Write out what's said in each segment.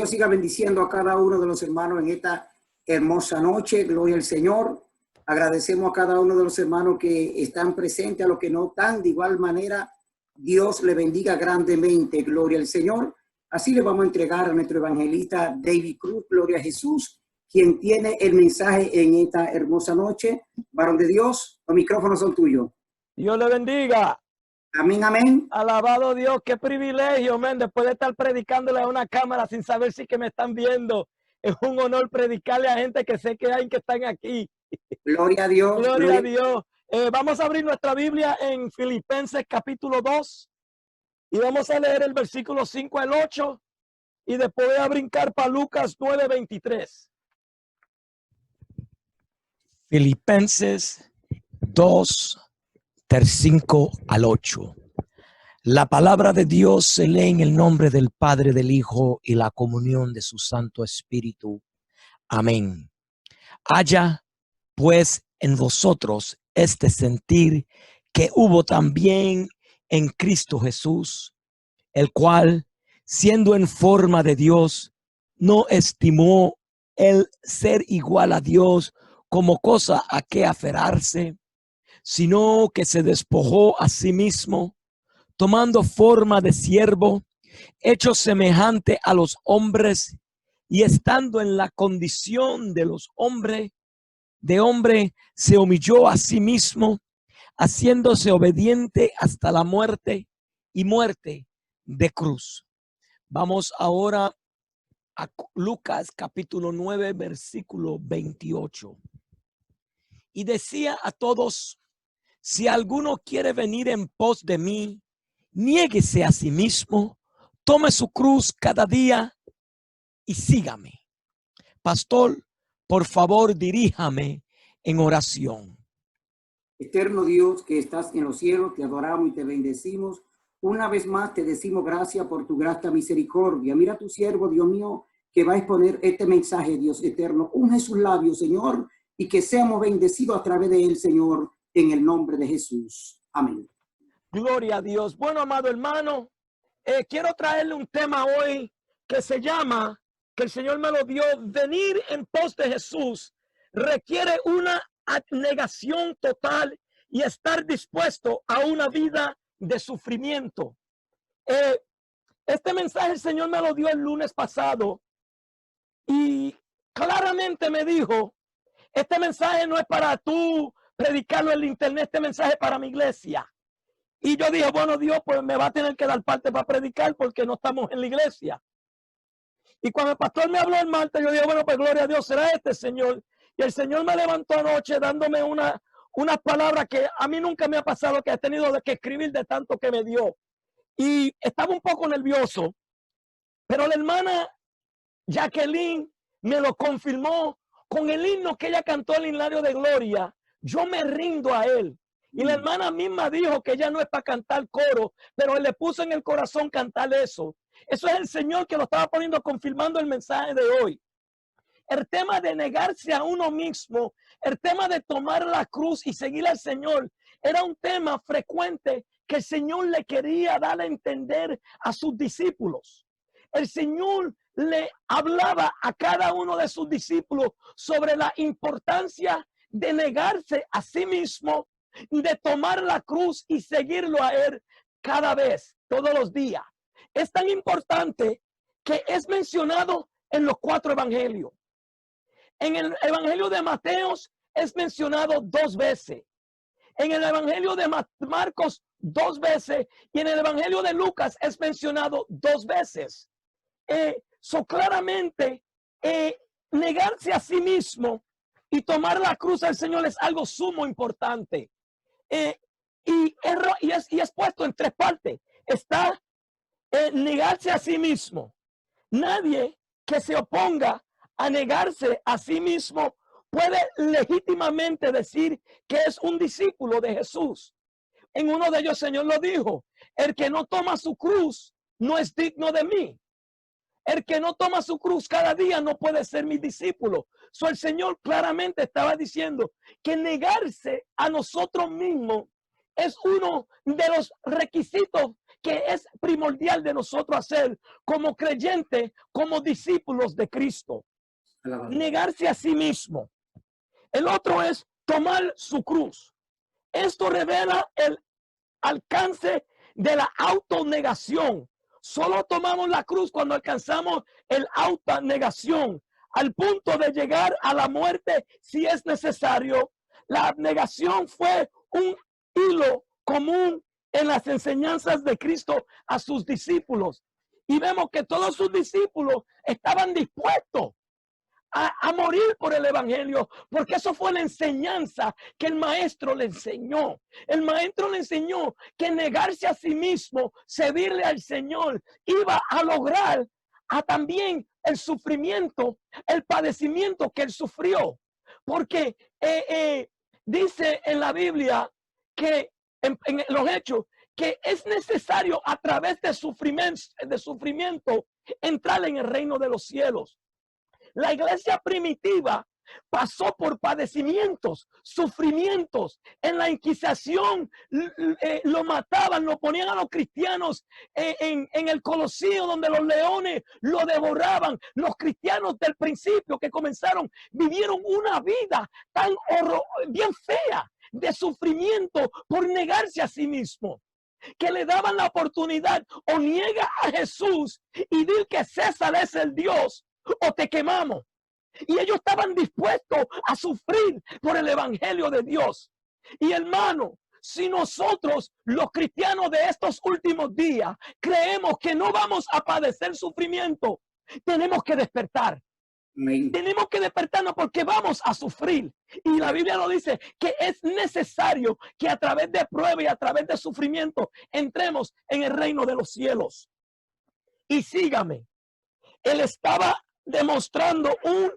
Dios siga bendiciendo a cada uno de los hermanos en esta hermosa noche. Gloria al Señor. Agradecemos a cada uno de los hermanos que están presentes, a los que no están. De igual manera, Dios le bendiga grandemente. Gloria al Señor. Así le vamos a entregar a nuestro evangelista David Cruz. Gloria a Jesús, quien tiene el mensaje en esta hermosa noche. Varón de Dios, los micrófonos son tuyos. Dios le bendiga. Amén, amén. Alabado Dios, qué privilegio, men, después de estar predicándole a una cámara sin saber si que me están viendo. Es un honor predicarle a gente que sé que hay que están aquí. Gloria a Dios. Gloria a Dios. Vamos a abrir nuestra Biblia en Filipenses capítulo 2 y vamos a leer el versículo 5 al 8 y después voy a brincar para Lucas 9:23. Filipenses 2, del 5 al 8. La palabra de Dios se lee en el nombre del Padre, del Hijo y la comunión de su Santo Espíritu. Amén. Haya pues en vosotros este sentir que hubo también en Cristo Jesús, el cual, siendo en forma de Dios, no estimó el ser igual a Dios como cosa a que aferrarse, sino que se despojó a sí mismo, tomando forma de siervo, hecho semejante a los hombres, y estando en la condición de los hombres, de hombre, se humilló a sí mismo, haciéndose obediente hasta la muerte y muerte de cruz. Vamos ahora a Lucas capítulo 9, versículo 28. Y decía a todos: si alguno quiere venir en pos de mí, niéguese a sí mismo, tome su cruz cada día y sígame. Pastor, por favor, diríjame en oración. Eterno Dios que estás en los cielos, te adoramos y te bendecimos. Una vez más te decimos gracias por tu grata misericordia. Mira a tu siervo, Dios mío, que va a exponer este mensaje, Dios eterno. Unge sus labios, Señor, y que seamos bendecidos a través de él, Señor, en el nombre de Jesús. Amén. Gloria a Dios. Bueno, amado hermano, quiero traerle un tema hoy que se llama, que el Señor me lo dio: venir en pos de Jesús requiere una abnegación total y estar dispuesto a una vida de sufrimiento. Este mensaje el Señor me lo dio el lunes pasado y claramente me dijo: este mensaje no es para tú predicarlo en el internet, este mensaje es para mi iglesia. Y yo dije, bueno, Dios, pues me va a tener que dar parte para predicar porque no estamos en la iglesia. Y cuando el pastor me habló el martes, yo dije, bueno, pues gloria a Dios, será este Señor. Y el Señor me levantó anoche dándome unas palabras que a mí nunca me ha pasado, que he tenido que escribir de tanto que me dio. Y estaba un poco nervioso, pero la hermana Jacqueline me lo confirmó con el himno que ella cantó, el himnario de gloria. Yo me rindo a él. Y la hermana misma dijo que ella no es para cantar coro, pero él le puso en el corazón cantar eso. Eso es el Señor que lo estaba poniendo, confirmando el mensaje de hoy. El tema de negarse a uno mismo, el tema de tomar la cruz y seguir al Señor, era un tema frecuente que el Señor le quería dar a entender a sus discípulos. El Señor le hablaba a cada uno de sus discípulos sobre la importancia de negarse a sí mismo, de tomar la cruz y seguirlo a él cada vez, todos los días. Es tan importante que es mencionado en los 4 evangelios. En el evangelio de Mateo es mencionado 2 veces. En el evangelio de Marcos 2 veces. Y en el evangelio de Lucas es mencionado 2 veces. Claramente, negarse a sí mismo y tomar la cruz al Señor es algo sumo importante. Y es puesto en 3 partes. Está negarse a sí mismo. Nadie que se oponga a negarse a sí mismo puede legítimamente decir que es un discípulo de Jesús. En uno de ellos, el Señor lo dijo: el que no toma su cruz no es digno de mí. El que no toma su cruz cada día no puede ser mi discípulo. El Señor claramente estaba diciendo que negarse a nosotros mismos es uno de los requisitos que es primordial de nosotros hacer como creyentes, como discípulos de Cristo. Negarse a sí mismo. El otro es tomar su cruz. Esto revela el alcance de la autonegación. Solo tomamos la cruz cuando alcanzamos el autonegación, al punto de llegar a la muerte si es necesario. La abnegación fue un hilo común en las enseñanzas de Cristo a sus discípulos. Y vemos que todos sus discípulos estaban dispuestos a morir por el evangelio, porque eso fue la enseñanza que el maestro le enseñó. El maestro le enseñó que negarse a sí mismo, servirle al Señor, iba a lograr también el sufrimiento, el padecimiento que él sufrió. Porque dice en la Biblia que en los Hechos que es necesario a través de sufrimiento entrar en el reino de los cielos. La iglesia primitiva pasó por padecimientos, sufrimientos. En la Inquisición lo mataban, lo ponían a los cristianos en el Coloseo, donde los leones lo devoraban. Los cristianos del principio que comenzaron vivieron una vida tan bien fea de sufrimiento por negarse a sí mismo, que le daban la oportunidad: o niega a Jesús y di que César es el Dios, o te quemamos. Y ellos estaban dispuestos a sufrir por el evangelio de Dios. Y hermano, si nosotros, los cristianos de estos últimos días, creemos que no vamos a padecer sufrimiento, tenemos que despertar. Amén. Tenemos que despertarnos porque vamos a sufrir. Y la Biblia nos dice que es necesario que a través de prueba y a través de sufrimiento entremos en el reino de los cielos. Y sígame, él estaba demostrando un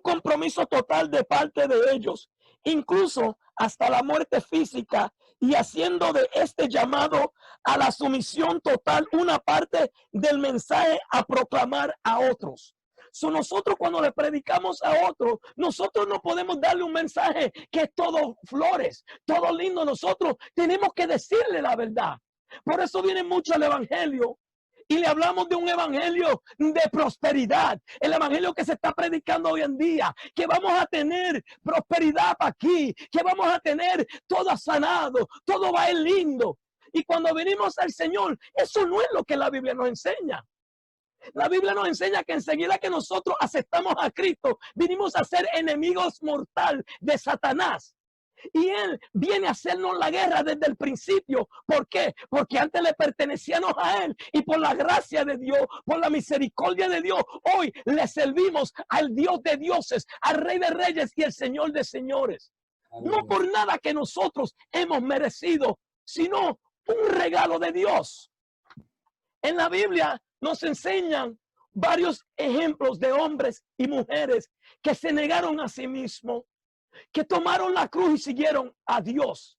compromiso total de parte de ellos, incluso hasta la muerte física, y haciendo de este llamado a la sumisión total una parte del mensaje a proclamar a otros. Nosotros, cuando le predicamos a otros, nosotros no podemos darle un mensaje que es todo flores, todo lindo. Nosotros tenemos que decirle la verdad. Por eso viene mucho el evangelio. Y le hablamos de un evangelio de prosperidad. El evangelio que se está predicando hoy en día. Que vamos a tener prosperidad aquí. Que vamos a tener todo sanado. Todo va a ir lindo. Y cuando venimos al Señor, eso no es lo que la Biblia nos enseña. La Biblia nos enseña que enseguida que nosotros aceptamos a Cristo, vinimos a ser enemigos mortal de Satanás. Y él viene a hacernos la guerra desde el principio. ¿Por qué? Porque antes le pertenecíamos a él. Y por la gracia de Dios, por la misericordia de Dios, hoy le servimos al Dios de dioses, al Rey de reyes y el Señor de señores. No por nada que nosotros hemos merecido, sino un regalo de Dios. En la Biblia nos enseñan varios ejemplos de hombres y mujeres que se negaron a sí mismos, que tomaron la cruz y siguieron a Dios.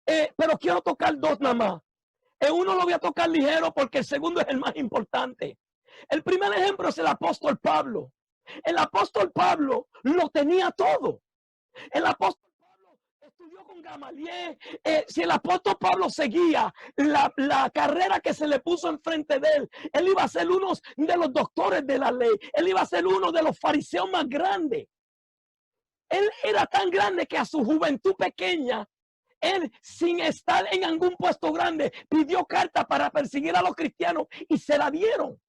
Pero quiero tocar dos nada más. Uno lo voy a tocar ligero porque el segundo es el más importante. El primer ejemplo es el apóstol Pablo. El apóstol Pablo lo tenía todo. El apóstol Pablo estudió con Gamaliel. Si el apóstol Pablo seguía la carrera que se le puso enfrente de él, él iba a ser uno de los doctores de la ley. Él iba a ser uno de los fariseos más grandes. Él era tan grande que a su juventud pequeña, él, sin estar en algún puesto grande, pidió carta para perseguir a los cristianos y se la dieron.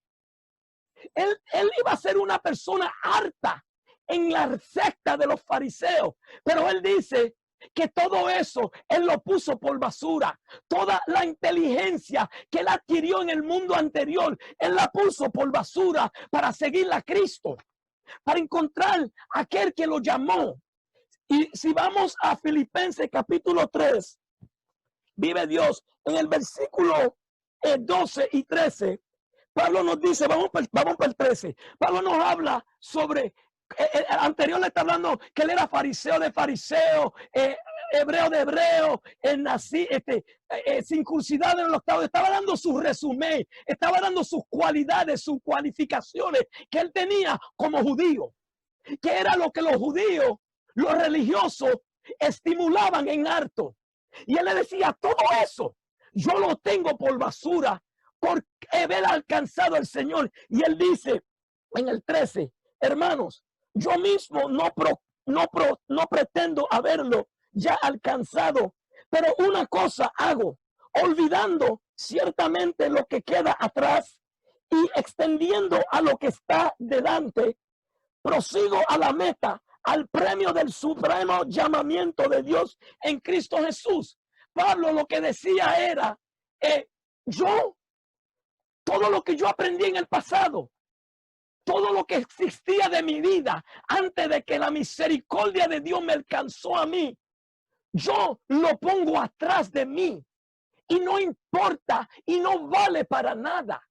Él iba a ser una persona harta en la secta de los fariseos, pero él dice que todo eso él lo puso por basura. Toda la inteligencia que él adquirió en el mundo anterior, él la puso por basura para seguir a Cristo, para encontrar a aquel que lo llamó. Y si vamos a Filipenses capítulo 3, vive Dios, en el versículo 12 y 13, Pablo nos dice, vamos para el 13, Pablo nos habla sobre, anterior le está hablando que él era fariseo de fariseo, hebreo de hebreo, circuncidado en el octavo. Estaba dando su resumen, estaba dando sus cualidades, sus cualificaciones que él tenía como judío, que era lo que los judíos, los religiosos, estimulaban en harto. Y él le decía, todo eso yo lo tengo por basura por haber alcanzado al Señor. Y él dice en el 13, hermanos, yo mismo no pretendo haberlo ya alcanzado, pero una cosa hago, olvidando ciertamente lo que queda atrás y extendiendo a lo que está delante, prosigo a la meta, al premio del supremo llamamiento de Dios en Cristo Jesús. Pablo lo que decía era, todo lo que yo aprendí en el pasado, todo lo que existía de mi vida antes de que la misericordia de Dios me alcanzó a mí, yo lo pongo atrás de mí y no importa y no vale para nada.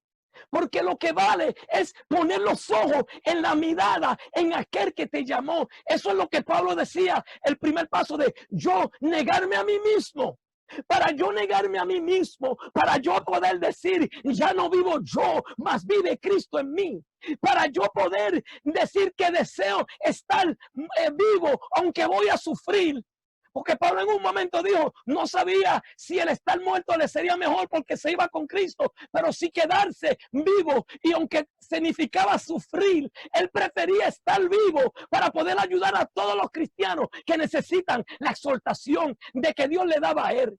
Porque lo que vale es poner los ojos en la mirada, en aquel que te llamó. Eso es lo que Pablo decía, el primer paso de yo negarme a mí mismo. Para yo negarme a mí mismo, para yo poder decir, ya no vivo yo, mas vive Cristo en mí. Para yo poder decir que deseo estar vivo, aunque voy a sufrir. Porque Pablo en un momento dijo, no sabía si el estar muerto le sería mejor porque se iba con Cristo, pero sí quedarse vivo. Y aunque significaba sufrir, él prefería estar vivo para poder ayudar a todos los cristianos que necesitan la exhortación de que Dios le daba a él.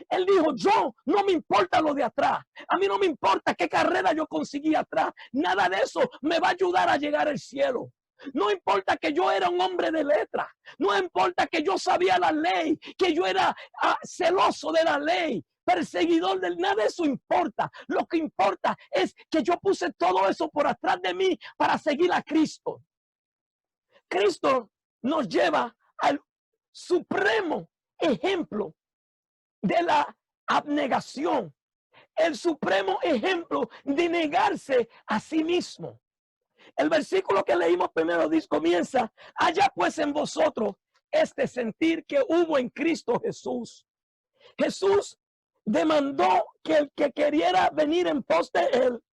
Él dijo, yo no me importa lo de atrás. A mí no me importa qué carrera yo conseguí atrás. Nada de eso me va a ayudar a llegar al cielo. No importa que yo era un hombre de letra. No importa que yo sabía la ley, que yo era celoso de la ley, perseguidor del nada. Eso importa. Lo que importa es que yo puse todo eso por atrás de mí para seguir a Cristo. Cristo nos lleva al supremo ejemplo de la abnegación, el supremo ejemplo de negarse a sí mismo. El versículo que leímos primero comienza, haya pues en vosotros este sentir que hubo en Cristo Jesús. Jesús demandó que el que queriera venir en pos de él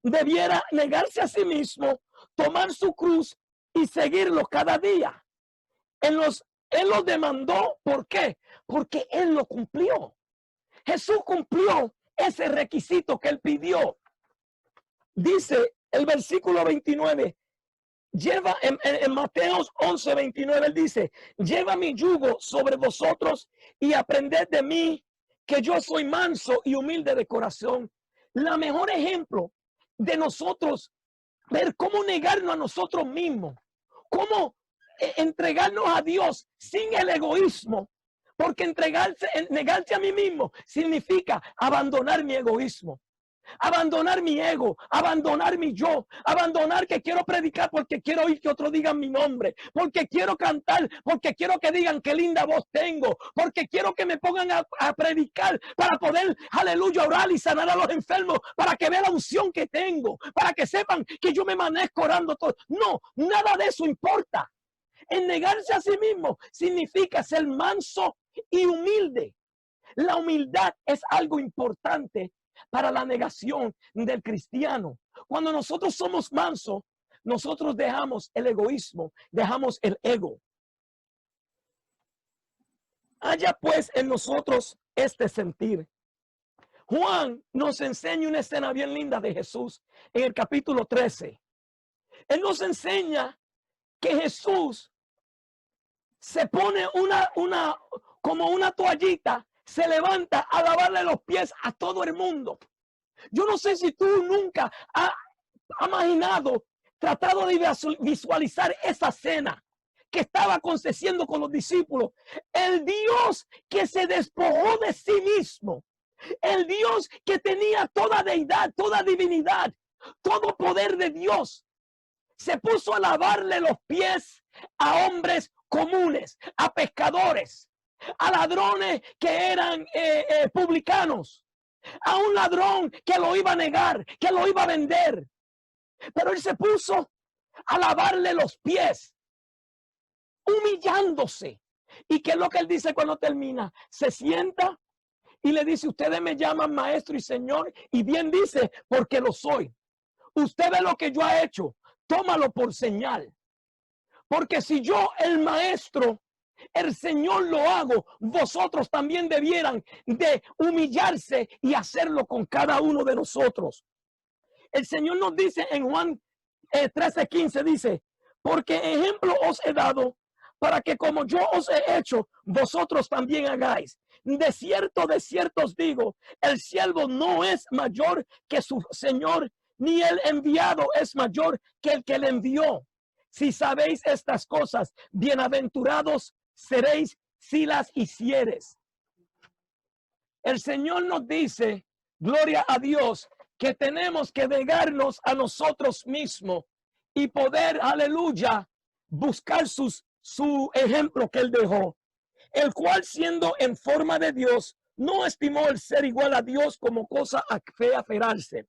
debiera negarse a sí mismo, tomar su cruz y seguirlo cada día. Él lo demandó, ¿por qué? Porque él lo cumplió. Jesús cumplió ese requisito que él pidió. Dice el versículo 29, lleva en Mateo 11, 29, él dice, lleva mi yugo sobre vosotros y aprended de mí, que yo soy manso y humilde de corazón. La mejor ejemplo de nosotros, ver cómo negarnos a nosotros mismos, cómo entregarnos a Dios sin el egoísmo, porque negarse a mí mismo significa abandonar mi egoísmo. Abandonar mi ego, abandonar mi yo, abandonar que quiero predicar porque quiero oír que otros digan mi nombre, porque quiero cantar, porque quiero que digan qué linda voz tengo, porque quiero que me pongan a predicar para poder, aleluya, orar y sanar a los enfermos, para que vean la unción que tengo, para que sepan que yo me manejo orando todo. No, nada de eso importa. En negarse a sí mismo significa ser manso y humilde. La humildad es algo importante para la negación del cristiano. Cuando nosotros somos mansos, nosotros dejamos el egoísmo, dejamos el ego. Haya pues en nosotros este sentir. Juan nos enseña una escena bien linda de Jesús en el capítulo 13. Él nos enseña que Jesús se pone como una toallita, se levanta a lavarle los pies a todo el mundo. Yo no sé si tú nunca has imaginado, tratado de visualizar esa cena que estaba aconteciendo con los discípulos. El Dios que se despojó de sí mismo, el Dios que tenía toda deidad, toda divinidad, todo poder de Dios, se puso a lavarle los pies a hombres comunes, a pescadores, a ladrones que eran publicanos, a un ladrón que lo iba a negar, que lo iba a vender. Pero él se puso a lavarle los pies, humillándose. ¿Y qué es lo que él dice cuando termina? Se sienta y le dice, ustedes me llaman maestro y señor, y bien dice, porque lo soy. Usted ve lo que yo he hecho, tómalo por señal. Porque si yo, el maestro, el Señor lo hago, vosotros también debieran de humillarse y hacerlo con cada uno de nosotros. El Señor nos dice en Juan 13:15, dice, porque ejemplo os he dado para que como yo os he hecho, vosotros también hagáis. De cierto os digo, el siervo no es mayor que su Señor, ni el enviado es mayor que el que le envió. Si sabéis estas cosas, bienaventurados seréis si las hicieres. El Señor nos dice, gloria a Dios, que tenemos que negarnos a nosotros mismos y poder, aleluya, buscar su ejemplo que Él dejó, el cual siendo en forma de Dios, no estimó el ser igual a Dios como cosa a fe aferrarse.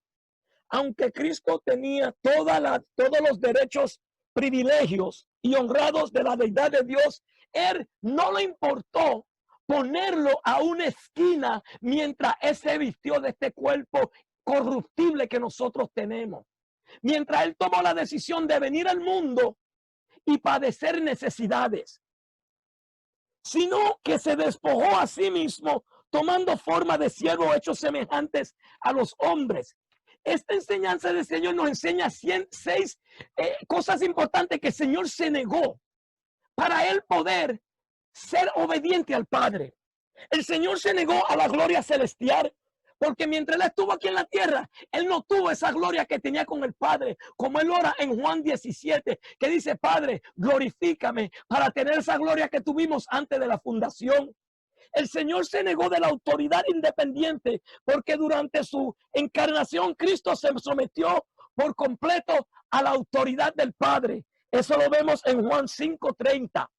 Aunque Cristo tenía todos los derechos, privilegios y honrados de la deidad de Dios, Él no le importó ponerlo a una esquina mientras Él se vistió de este cuerpo corruptible que nosotros tenemos. Mientras Él tomó la decisión de venir al mundo y padecer necesidades, sino que se despojó a sí mismo, tomando forma de siervo, hechos semejantes a los hombres. Esta enseñanza del Señor nos enseña 6 cosas importantes que el Señor se negó para Él poder ser obediente al Padre. El Señor se negó a la gloria celestial, porque mientras Él estuvo aquí en la tierra, Él no tuvo esa gloria que tenía con el Padre, como Él ora en Juan 17, que dice, Padre, glorifícame para tener esa gloria que tuvimos antes de la fundación. El Señor se negó de la autoridad independiente, porque durante su encarnación Cristo se sometió por completo a la autoridad del Padre. Eso lo vemos en Juan 5:30.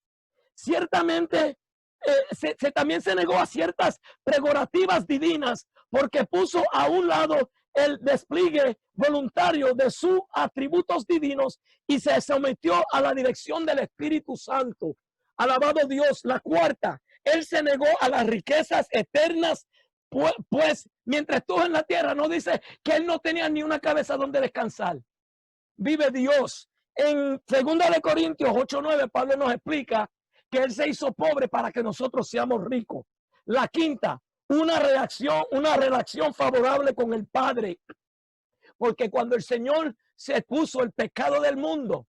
Ciertamente, también se negó a ciertas prerrogativas divinas, porque puso a un lado el despliegue voluntario de sus atributos divinos y se sometió a la dirección del Espíritu Santo. Alabado Dios. La cuarta, Él se negó a las riquezas eternas, pues mientras estuvo en la tierra, no dice que Él no tenía ni una cabeza donde descansar. Vive Dios. En 2 de Corintios 8:9, Pablo nos explica que Él se hizo pobre para que nosotros seamos ricos. La quinta, una relación favorable con el Padre, porque cuando el Señor se puso el pecado del mundo,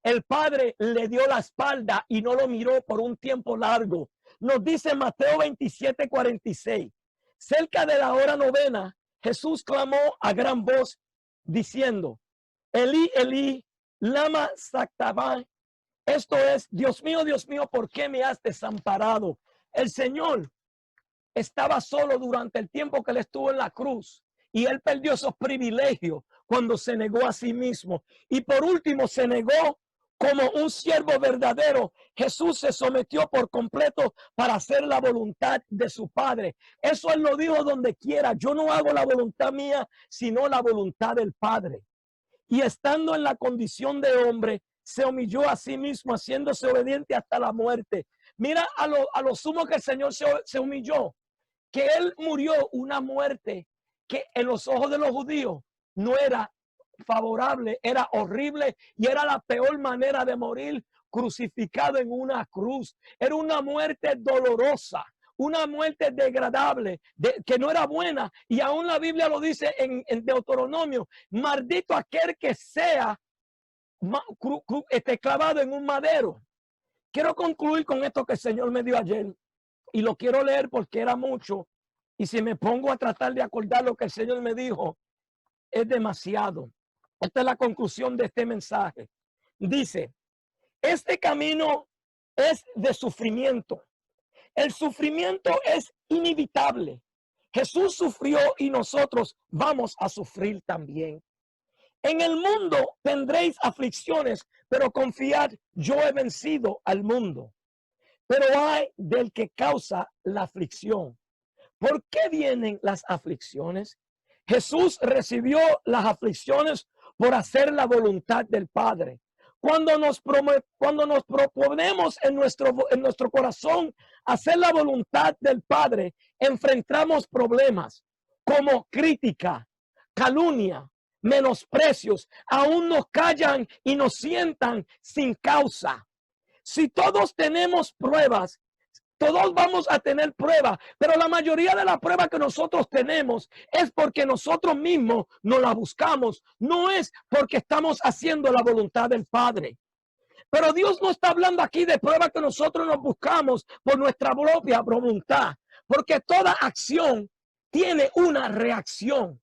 el Padre le dio la espalda y no lo miró por un tiempo largo. Nos dice Mateo 27:46, cerca de la hora novena, Jesús clamó a gran voz diciendo, Elí, Elí, lama sabactani. Esto es, Dios mío, ¿por qué me has desamparado? El Señor estaba solo durante el tiempo que Él estuvo en la cruz y Él perdió esos privilegios cuando se negó a sí mismo. Y por último, se negó como un siervo verdadero. Jesús se sometió por completo para hacer la voluntad de su Padre. Eso Él lo dijo donde quiera. Yo no hago la voluntad mía, sino la voluntad del Padre. Y estando en la condición de hombre, se humilló a sí mismo, haciéndose obediente hasta la muerte. Mira a lo sumo que el Señor se humilló, que Él murió una muerte que en los ojos de los judíos no era favorable, era horrible y era la peor manera de morir, crucificado en una cruz. Era una muerte dolorosa, una muerte degradable, que no era buena. Y aún la Biblia lo dice en Deuteronomio, maldito aquel que sea clavado en un madero. Quiero concluir con esto que el Señor me dio ayer y lo quiero leer porque era mucho, y si me pongo a tratar de acordar lo que el Señor me dijo, es demasiado. Esta es la conclusión de este mensaje. Dice, este camino es de sufrimiento. El sufrimiento es inevitable. Jesús sufrió y nosotros vamos a sufrir también. En el mundo tendréis aflicciones, pero confiad, yo he vencido al mundo. Pero hay del que causa la aflicción. ¿Por qué vienen las aflicciones? Jesús recibió las aflicciones por hacer la voluntad del Padre. Cuando nos proponemos en nuestro corazón hacer la voluntad del Padre, enfrentamos problemas como crítica, calumnia, menosprecios. Aún nos callan y nos sientan sin causa. Si todos tenemos pruebas, todos vamos a tener pruebas, pero la mayoría de las pruebas que nosotros tenemos es porque nosotros mismos no la buscamos, no es porque estamos haciendo la voluntad del Padre. Pero Dios no está hablando aquí de pruebas que nosotros nos buscamos por nuestra propia voluntad, porque toda acción tiene una reacción.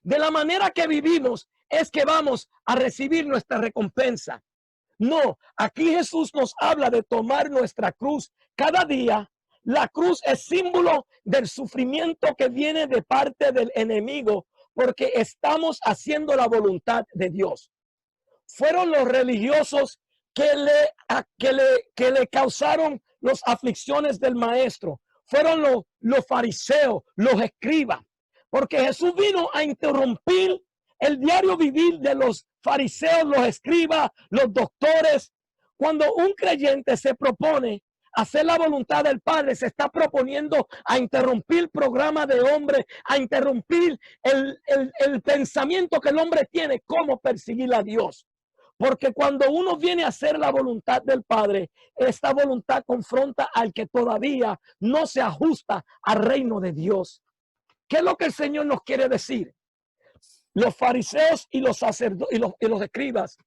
De la manera que vivimos es que vamos a recibir nuestra recompensa. No, aquí Jesús nos habla de tomar nuestra cruz cada día. La cruz es símbolo del sufrimiento que viene de parte del enemigo, porque estamos haciendo la voluntad de Dios. Fueron los religiosos que le causaron las aflicciones del maestro. Fueron los fariseos, los escribas, porque Jesús vino a interrumpir el diario vivir de los fariseos, los escribas, los doctores. Cuando un creyente se propone hacer la voluntad del Padre, se está proponiendo a interrumpir el programa de hombre, a interrumpir el pensamiento que el hombre tiene, cómo perseguir a Dios. Porque cuando uno viene a hacer la voluntad del Padre, esta voluntad confronta al que todavía no se ajusta al reino de Dios. ¿Qué es lo que el Señor nos quiere decir? Los fariseos y los sacerdotes y los escribas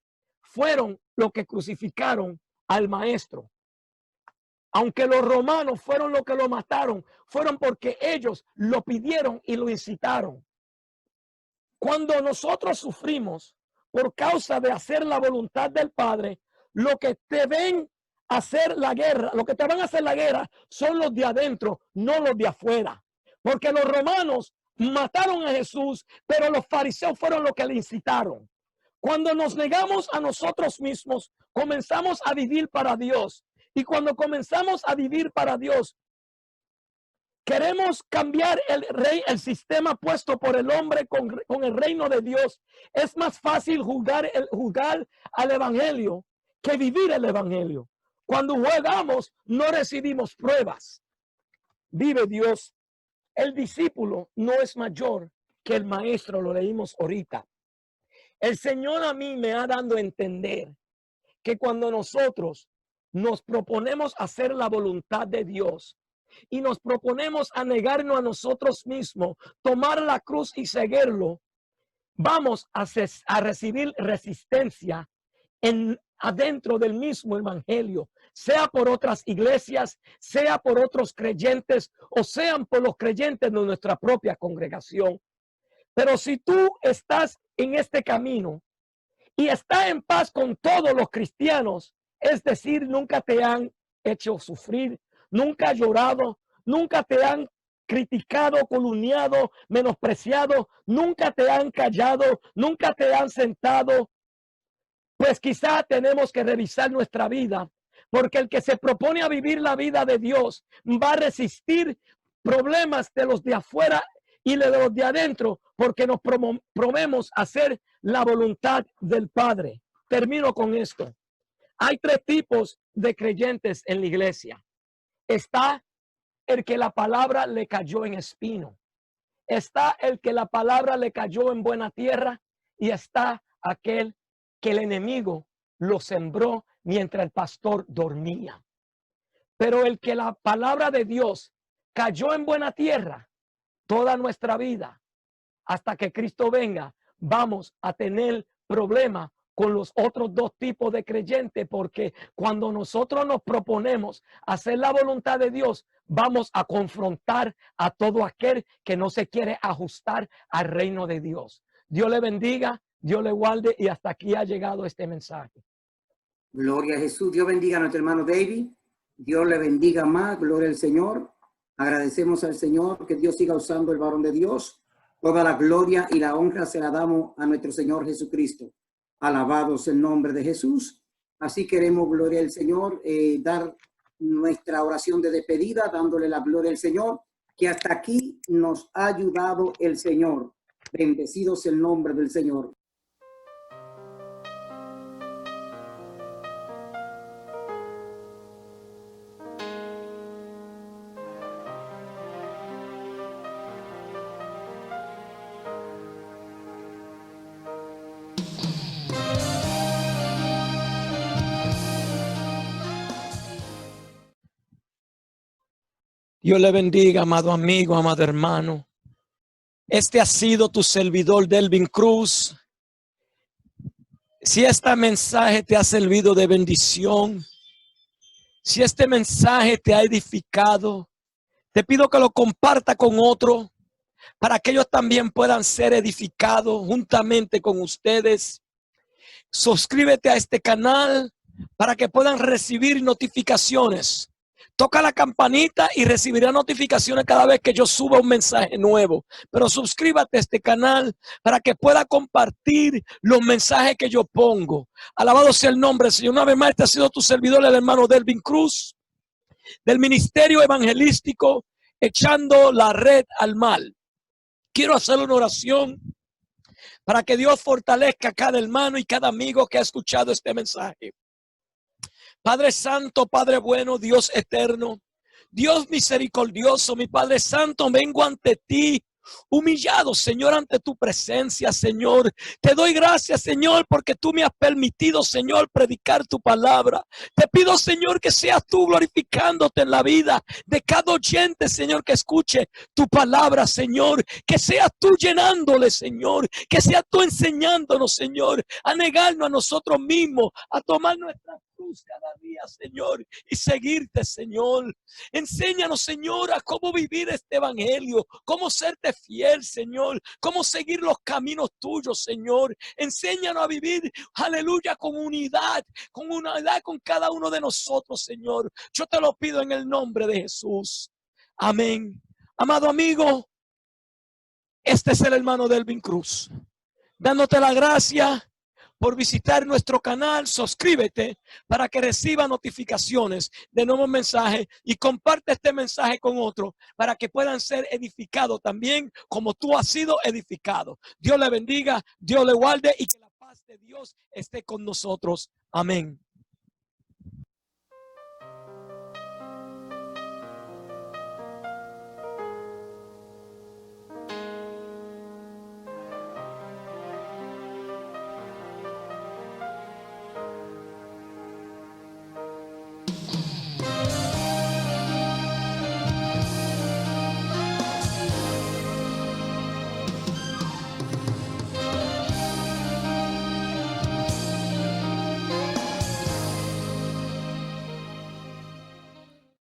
fueron los que crucificaron al maestro. Aunque los romanos fueron los que lo mataron, fueron porque ellos lo pidieron y lo incitaron. Cuando nosotros sufrimos por causa de hacer la voluntad del Padre, lo que te ven hacer la guerra, lo que te van a hacer la guerra son los de adentro, no los de afuera. Porque los romanos mataron a Jesús, pero los fariseos fueron los que le incitaron. Cuando nos negamos a nosotros mismos, comenzamos a vivir para Dios. Y cuando comenzamos a vivir para Dios, queremos cambiar el sistema puesto por el hombre con el reino de Dios. Es más fácil juzgar al evangelio que vivir el evangelio. Cuando jugamos, no recibimos pruebas. Vive Dios. El discípulo no es mayor que el maestro, lo leímos ahorita. El Señor a mí me ha dado a entender que cuando nosotros nos proponemos hacer la voluntad de Dios y nos proponemos a negarnos a nosotros mismos, tomar la cruz y seguirlo, vamos a recibir resistencia adentro del mismo evangelio, sea por otras iglesias, sea por otros creyentes o sean por los creyentes de nuestra propia congregación. Pero si tú estás en este camino y estás en paz con todos los cristianos, es decir, nunca te han hecho sufrir, nunca has llorado, nunca te han criticado, calumniado, menospreciado, nunca te han callado, nunca te han sentado, pues quizá tenemos que revisar nuestra vida, porque el que se propone a vivir la vida de Dios va a resistir problemas de los de afuera y de los de adentro, porque nos promovemos a hacer la voluntad del Padre. Termino con esto. Hay tres tipos de creyentes en la iglesia. Está el que la palabra le cayó en espino. Está el que la palabra le cayó en buena tierra. Y está aquel que el enemigo lo sembró mientras el pastor dormía. Pero el que la palabra de Dios cayó en buena tierra, toda nuestra vida, hasta que Cristo venga, vamos a tener problemas con los otros dos tipos de creyentes, porque cuando nosotros nos proponemos hacer la voluntad de Dios, vamos a confrontar a todo aquel que no se quiere ajustar al reino de Dios. Dios le bendiga, Dios le guarde, y hasta aquí ha llegado este mensaje. Gloria a Jesús. Dios bendiga a nuestro hermano David. Dios le bendiga más. Gloria al Señor. Agradecemos al Señor que Dios siga usando el varón de Dios. Toda la gloria y la honra se la damos a nuestro Señor Jesucristo. Alabados el nombre de Jesús. Así queremos, gloria al Señor, dar nuestra oración de despedida, dándole la gloria al Señor, que hasta aquí nos ha ayudado el Señor. Bendecidos el nombre del Señor. Dios le bendiga, amado amigo, amado hermano. Este ha sido tu servidor Delvin Cruz. Si este mensaje te ha servido de bendición, si este mensaje te ha edificado, te pido que lo comparta con otro para que ellos también puedan ser edificados juntamente con ustedes. Suscríbete a este canal para que puedan recibir notificaciones. Toca la campanita y recibirá notificaciones cada vez que yo suba un mensaje nuevo. Pero suscríbete a este canal para que pueda compartir los mensajes que yo pongo. Alabado sea el nombre del Señor. Una vez más, este ha sido tu servidor, el hermano Delvin Cruz, del Ministerio Evangelístico Echando la Red al Mal. Quiero hacer una oración para que Dios fortalezca a cada hermano y cada amigo que ha escuchado este mensaje. Padre Santo, Padre bueno, Dios eterno, Dios misericordioso, mi Padre Santo, vengo ante ti humillado, Señor, ante tu presencia, Señor. Te doy gracias, Señor, porque tú me has permitido, Señor, predicar tu palabra. Te pido, Señor, que seas tú glorificándote en la vida de cada oyente, Señor, que escuche tu palabra, Señor. Que seas tú llenándole, Señor. Que seas tú enseñándonos, Señor, a negarnos a nosotros mismos, a tomar nuestra cruz cada día, Señor, y seguirte, Señor. Enséñanos, Señor, a cómo vivir este evangelio, cómo serte fiel, Señor, cómo seguir los caminos tuyos, Señor. Enséñanos a vivir, aleluya, con unidad con cada uno de nosotros, Señor. Yo te lo pido en el nombre de Jesús. Amén. Amado amigo, este es el hermano Delvin Cruz, dándote la gracia por visitar nuestro canal. Suscríbete para que reciba notificaciones de nuevos mensajes y comparte este mensaje con otros para que puedan ser edificados también como tú has sido edificado. Dios le bendiga, Dios le guarde y que la paz de Dios esté con nosotros. Amén.